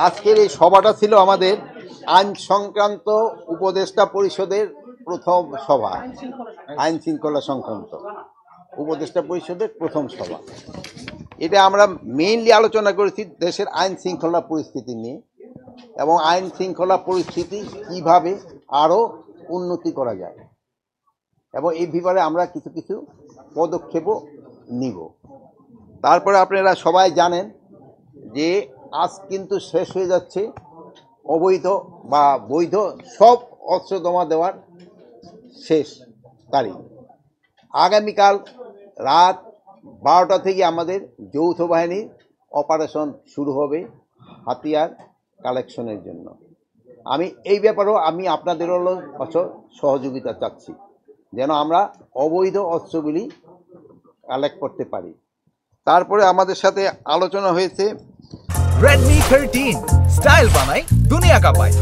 আজকের এই সভাটা ছিল আমাদের আইন সংক্রান্ত উপদেষ্টা পরিষদের প্রথম সভা। আইন শৃঙ্খলা সংক্রান্ত উপদেষ্টা পরিষদের প্রথম সভা। এটা আমরা মেইনলি আলোচনা করেছি দেশের আইন শৃঙ্খলা পরিস্থিতি নিয়ে এবং আইন শৃঙ্খলা পরিস্থিতি কিভাবে আরও উন্নতি করা যায় এবং এই ব্যাপারে আমরা কিছু কিছু পদক্ষেপও নিব। তারপরে আপনারা সবাই জানেন যে আজ কিন্তু শেষ হয়ে যাচ্ছে অবৈধ বা বৈধ সব অস্ত্র জমা দেওয়ার শেষ তারিখ। আগামীকাল রাত 12টা থেকে আমাদের যৌথ বাহিনীর অপারেশন শুরু হবে হাতিয়ার কালেকশনের জন্য। আমি এই ব্যাপারেও আমি আপনাদেরও সহযোগিতা চাচ্ছি যেন আমরা অবৈধ অস্ত্রগুলি কালেক্ট করতে পারি। তারপরে আমাদের সাথে আলোচনা হয়েছে Redmi 13 স্টাইল বানাই দুনিয়া কাঁপায়।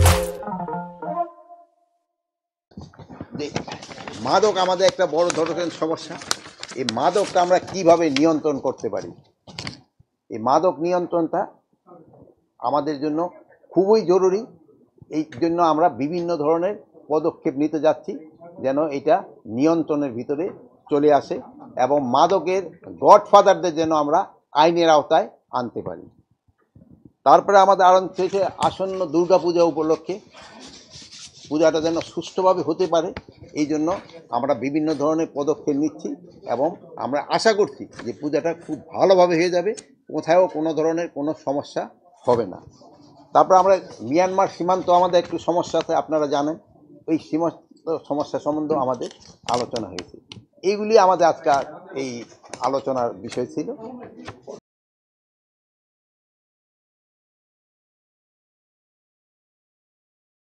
মাদক আমাদের একটা বড় ধরনের সমস্যা। এই মাদকটা আমরা কিভাবে নিয়ন্ত্রণ করতে পারি, এই মাদক নিয়ন্ত্রণটা আমাদের জন্য খুবই জরুরি। এই জন্য আমরা বিভিন্ন ধরনের পদক্ষেপ নিতে যাচ্ছি যেন এটা নিয়ন্ত্রণের ভিতরে চলে আসে এবং মাদকের গডফাদারদের যেন আমরা আইনের আওতায় আনতে পারি। তারপরে আমাদের আরম্ভ হয়েছে আসন্ন দুর্গাপূজা উপলক্ষে পূজাটা যেন সুষ্ঠুভাবে হতে পারে, এই জন্য আমরা বিভিন্ন ধরনের পদক্ষেপ নিচ্ছি এবং আমরা আশা করছি যে পূজাটা খুব ভালোভাবে হয়ে যাবে, কোথাও কোনো ধরনের কোনো সমস্যা হবে না। তারপর আমরা মিয়ানমার সীমান্ত আমাদের একটু সমস্যা আছে, আপনারা জানেন। ওই সমস্যা সম্বন্ধেও আমাদের আলোচনা হয়েছে। এইগুলি আমাদের আজকাল এই আলোচনার বিষয় ছিল।